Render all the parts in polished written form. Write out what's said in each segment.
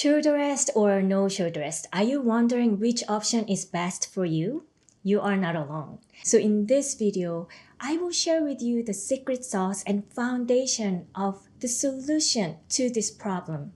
Shoulder rest or no shoulder rest? Are you wondering which option is best for you? You are not alone. So in this video, I will share with you the secret sauce and foundation of the solution to this problem.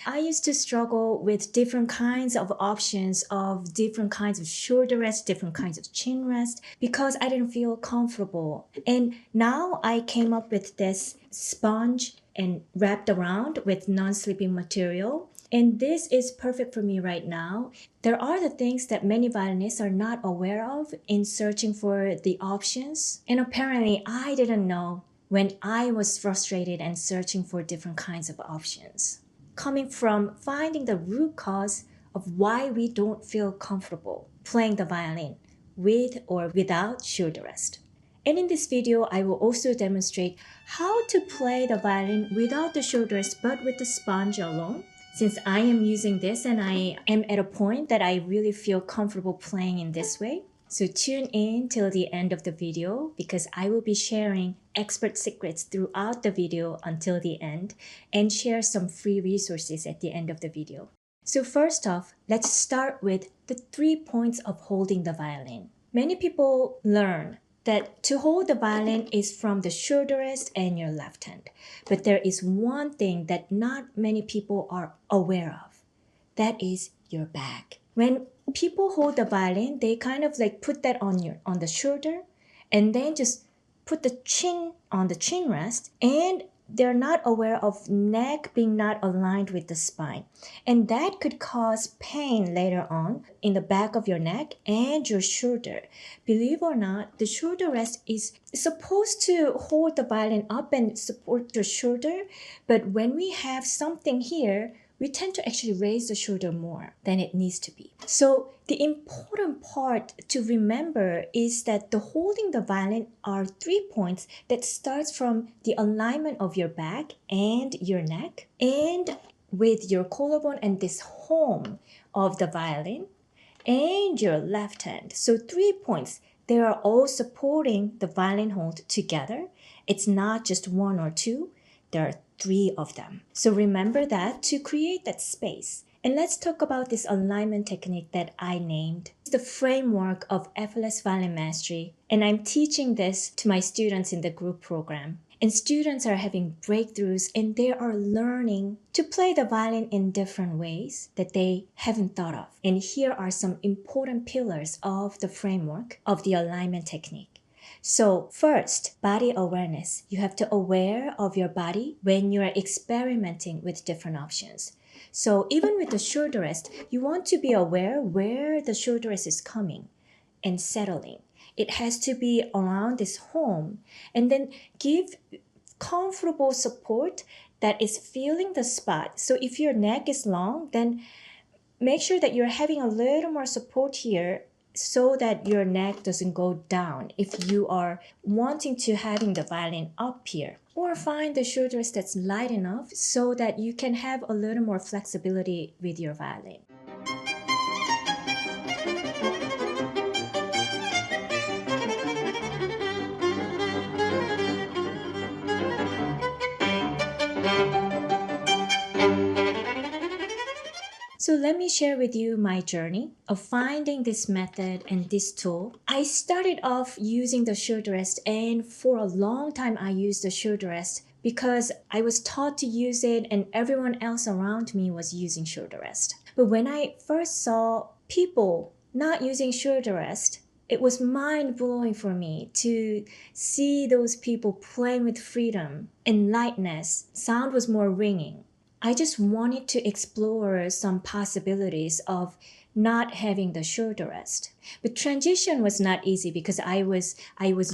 I used to struggle with different kinds of options of different kinds of shoulder rest, different kinds of chin rest, because I didn't feel comfortable. And now I came up with this sponge and wrapped around with non-slipping material. And this is perfect for me right now. There are the things that many violinists are not aware of in searching for the options. And apparently I didn't know when I was frustrated and searching for different kinds of options. Coming from finding the root cause of why we don't feel comfortable playing the violin with or without shoulder rest. And in this video, I will also demonstrate how to play the violin without the shoulder rest but with the sponge alone. Since I am using this and I am at a point that I really feel comfortable playing in this way. So tune in till the end of the video because I will be sharing expert secrets throughout the video until the end and share some free resources at the end of the video. So first off, let's start with the 3 points of holding the violin. Many people learn that to hold the violin is from the shoulder rest and your left hand. But there is one thing that not many people are aware of. That is your back. When people hold the violin, they kind of like put that on the shoulder and then just put the chin on the chin rest, and they're not aware of neck being not aligned with the spine. And that could cause pain later on in the back of your neck and your shoulder. Believe or not, the shoulder rest is supposed to hold the violin up and support your shoulder, but when we have something here, we tend to actually raise the shoulder more than it needs to be. So the important part to remember is that the holding the violin are 3 points that starts from the alignment of your back and your neck and with your collarbone and this home of the violin and your left hand. So 3 points, they are all supporting the violin hold together. It's not just 1 or 2. There are 3 of them. So remember that to create that space. And let's talk about this alignment technique that I named. It's the framework of effortless violin mastery. And I'm teaching this to my students in the group program. And students are having breakthroughs and they are learning to play the violin in different ways that they haven't thought of. And here are some important pillars of the framework of the alignment technique. So first, body awareness. You have to aware of your body when you are experimenting with different options. So even with the shoulder rest, you want to be aware where the shoulder rest is coming and settling. It has to be around this home and then give comfortable support that is feeling the spot. So if your neck is long, then make sure that you're having a little more support here so that your neck doesn't go down if you are wanting to having the violin up here. Or find the shoulder rest that's light enough so that you can have a little more flexibility with your violin. So let me share with you my journey of finding this method and this tool. I started off using the shoulder rest, and for a long time I used the shoulder rest because I was taught to use it and everyone else around me was using shoulder rest. But when I first saw people not using shoulder rest, it was mind-blowing for me to see those people playing with freedom and lightness. Sound was more ringing. I just wanted to explore some possibilities of not having the shoulder rest. But transition was not easy because I was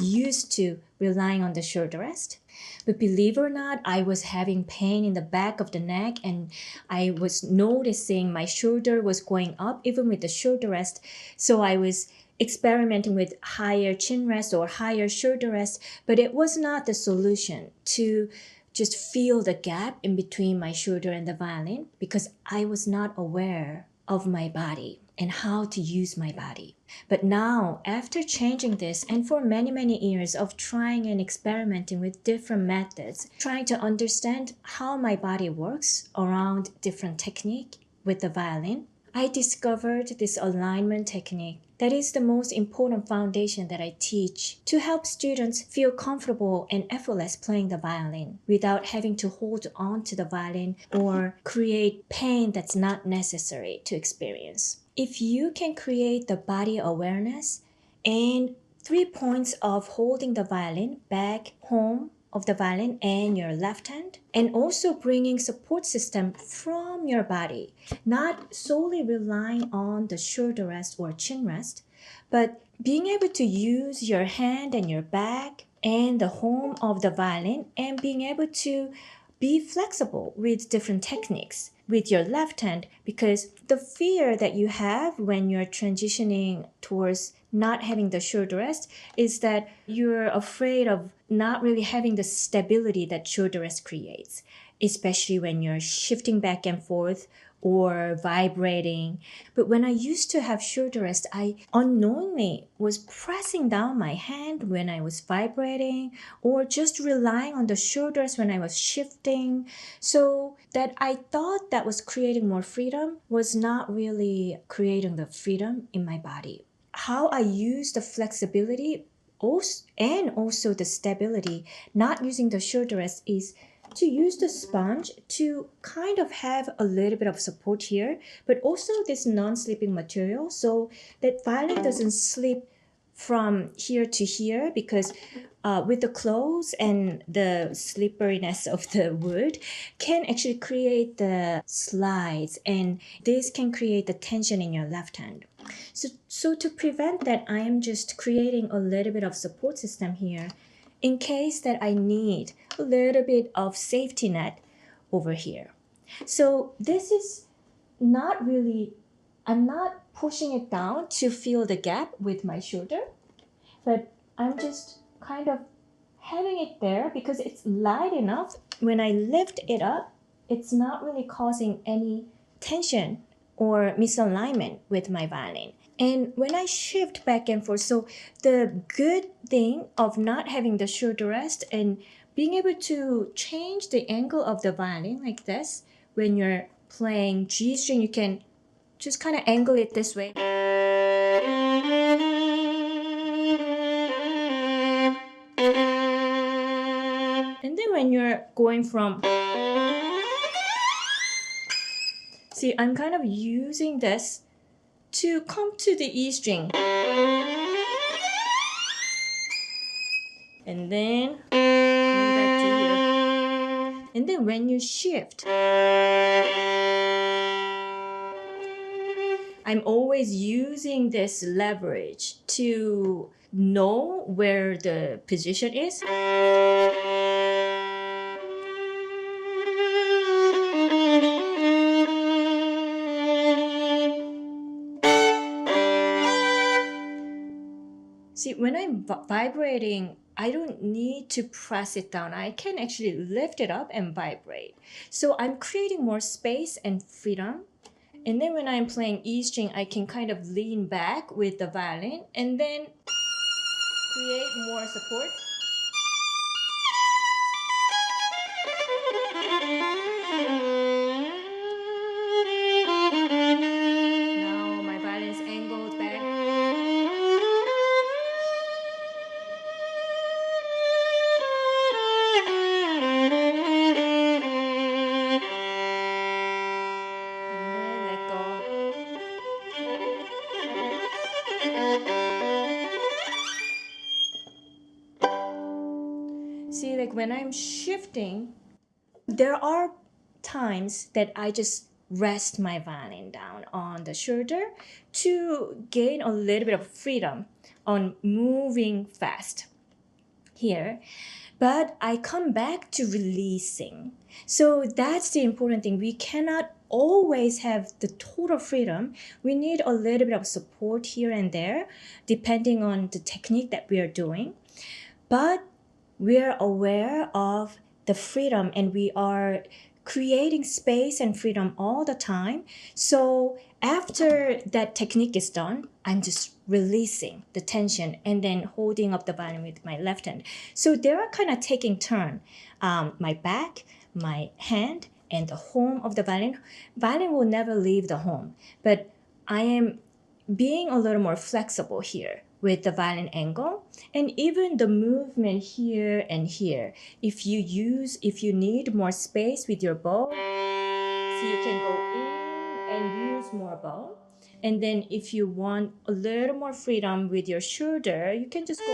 used to relying on the shoulder rest. But believe it or not, I was having pain in the back of the neck and I was noticing my shoulder was going up even with the shoulder rest. So I was experimenting with higher chin rest or higher shoulder rest, but it was not the solution to just feel the gap in between my shoulder and the violin because I was not aware of my body. and how to use my body. But now, after changing this, and for many, many years of trying and experimenting with different methods, trying to understand how my body works around different technique with the violin, I discovered this alignment technique that is the most important foundation that I teach to help students feel comfortable and effortless playing the violin without having to hold on to the violin or create pain that's not necessary to experience. If you can create the body awareness and 3 points of holding the violin back home of the violin and your left hand, and also bringing support system from your body, not solely relying on the shoulder rest or chin rest, but being able to use your hand and your back and the home of the violin and being able to be flexible with different techniques with your left hand, because the fear that you have when you're transitioning towards not having the shoulder rest is that you're afraid of not really having the stability that shoulder rest creates, especially when you're shifting back and forth or vibrating. But when I used to have shoulder rest, I unknowingly was pressing down my hand when I was vibrating or just relying on the shoulders when I was shifting. So that I thought that was creating more freedom was not really creating the freedom in my body. How I use the flexibility and also the stability, not using the shoulder rest, is to use the sponge to kind of have a little bit of support here, but also this non-slipping material so that violin doesn't slip from here to here, because with the clothes and the slipperiness of the wood can actually create the slides, and this can create the tension in your left hand. So to prevent that, I am just creating a little bit of support system here in case that I need a little bit of safety net over here. So this is not really, I'm not pushing it down to fill the gap with my shoulder, but I'm just kind of having it there because it's light enough. When I lift it up, it's not really causing any tension or misalignment with my violin. And when I shift back and forth, so the good thing of not having the shoulder rest and being able to change the angle of the violin like this, when you're playing G string, you can just kind of angle it this way. And then when you're going from, see, I'm kind of using this to come to the E string. And then going back to here. And then when you shift, I'm always using this leverage to know where the position is. See, when I'm vibrating, I don't need to press it down. I can actually lift it up and vibrate. So I'm creating more space and freedom. And then when I'm playing E string, I can kind of lean back with the violin and then create more support. Now my violin is angled back. See, like when I'm shifting, there are times that I just rest my violin down on the shoulder to gain a little bit of freedom on moving fast here. But I come back to releasing. So that's the important thing. We cannot always have the total freedom. We need a little bit of support here and there, depending on the technique that we are doing. But we are aware of the freedom and we are creating space and freedom all the time. So after that technique is done, I'm just releasing the tension and then holding up the violin with my left hand. So they are kind of taking turn. My back, my hand, and the home of the violin. Violin will never leave the home, but I am being a little more flexible here with the violin angle and even the movement here and here. If you need more space with your bow, so you can go in and use more bow. And then if you want a little more freedom with your shoulder, you can just go.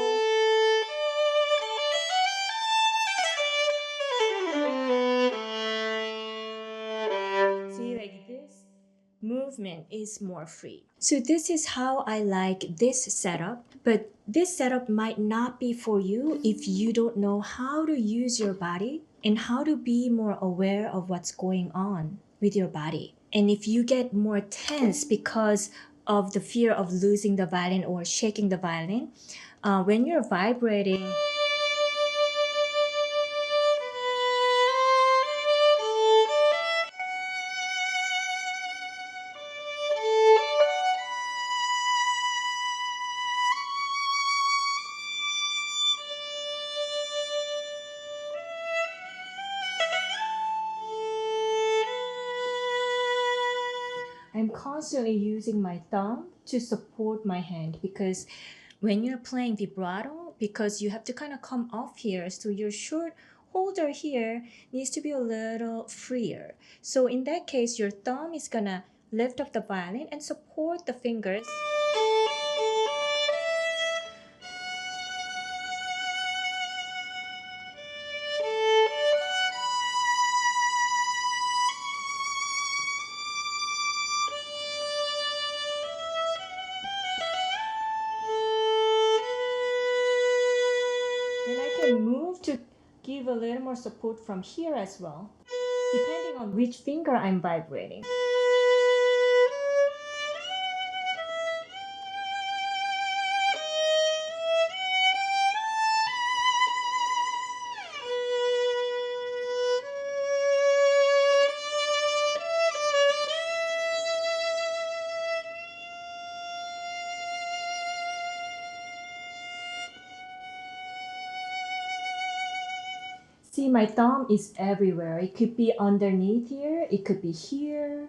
See, like this movement is more free. So this is how I like this setup, but this setup might not be for you if you don't know how to use your body and how to be more aware of what's going on with your body. And if you get more tense because of the fear of losing the violin or shaking the violin, when you're vibrating, I'm constantly using my thumb to support my hand, because when you're playing vibrato, because you have to kind of come off here, so your short holder here needs to be a little freer. So in that case, your thumb is gonna lift up the violin and support the fingers. Move to give a little more support from here as well, depending on which finger I'm vibrating. See, my thumb is everywhere. It could be underneath here, it could be here,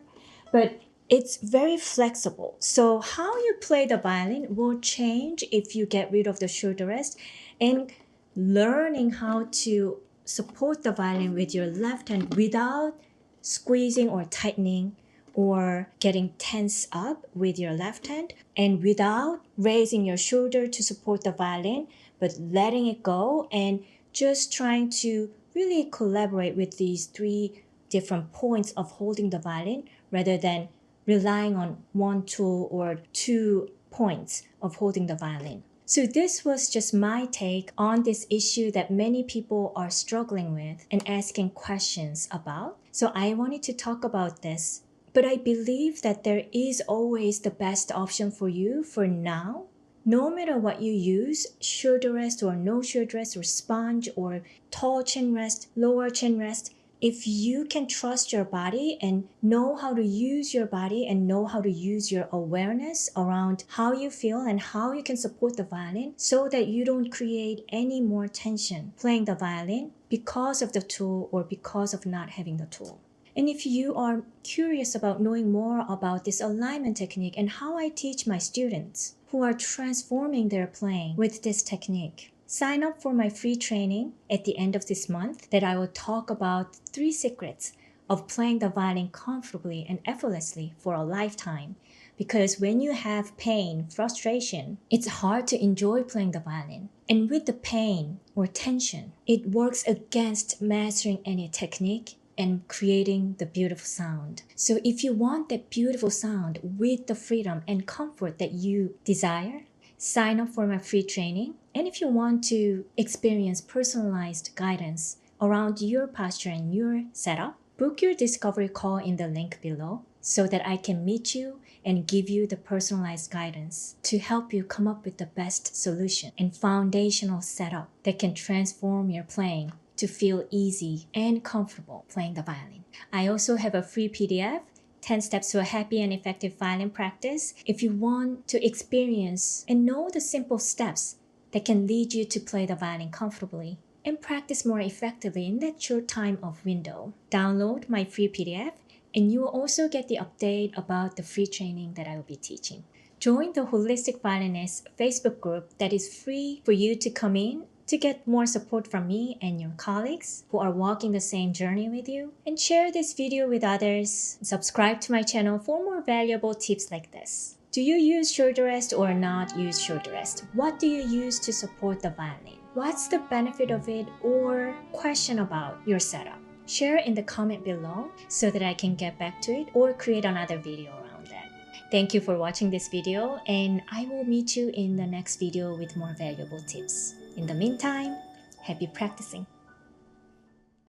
but it's very flexible. So how you play the violin will change if you get rid of the shoulder rest, and learning how to support the violin with your left hand without squeezing or tightening or getting tense up with your left hand, and without raising your shoulder to support the violin, but letting it go and just trying to really collaborate with these three different points of holding the violin rather than relying on one tool or 2 points of holding the violin. So this was just my take on this issue that many people are struggling with and asking questions about. So I wanted to talk about this, but I believe that there is always the best option for you for now. No matter what you use, shoulder rest or no shoulder rest or sponge or tall chin rest, lower chin rest, if you can trust your body and know how to use your body and know how to use your awareness around how you feel and how you can support the violin so that you don't create any more tension playing the violin because of the tool or because of not having the tool. And if you are curious about knowing more about this alignment technique and how I teach my students who are transforming their playing with this technique, sign up for my free training at the end of this month that I will talk about 3 secrets of playing the violin comfortably and effortlessly for a lifetime. Because when you have pain, frustration, it's hard to enjoy playing the violin. And with the pain or tension, it works against mastering any technique and creating the beautiful sound. So if you want that beautiful sound with the freedom and comfort that you desire, sign up for my free training. And if you want to experience personalized guidance around your posture and your setup, book your discovery call in the link below so that I can meet you and give you the personalized guidance to help you come up with the best solution and foundational setup that can transform your playing to feel easy and comfortable playing the violin. I also have a free PDF, 10 Steps to a Happy and Effective Violin Practice, if you want to experience and know the simple steps that can lead you to play the violin comfortably and practice more effectively in that short time of window. Download my free PDF and you will also get the update about the free training that I will be teaching. Join the Holistic Violinist Facebook group that is free for you to come in to get more support from me and your colleagues who are walking the same journey with you. And share this video with others. Subscribe to my channel for more valuable tips like this. Do you use shoulder rest or not use shoulder rest? What do you use to support the violin? What's the benefit of it or question about your setup? Share in the comment below so that I can get back to it or create another video around that. Thank you for watching this video and I will meet you in the next video with more valuable tips. In the meantime, happy practicing!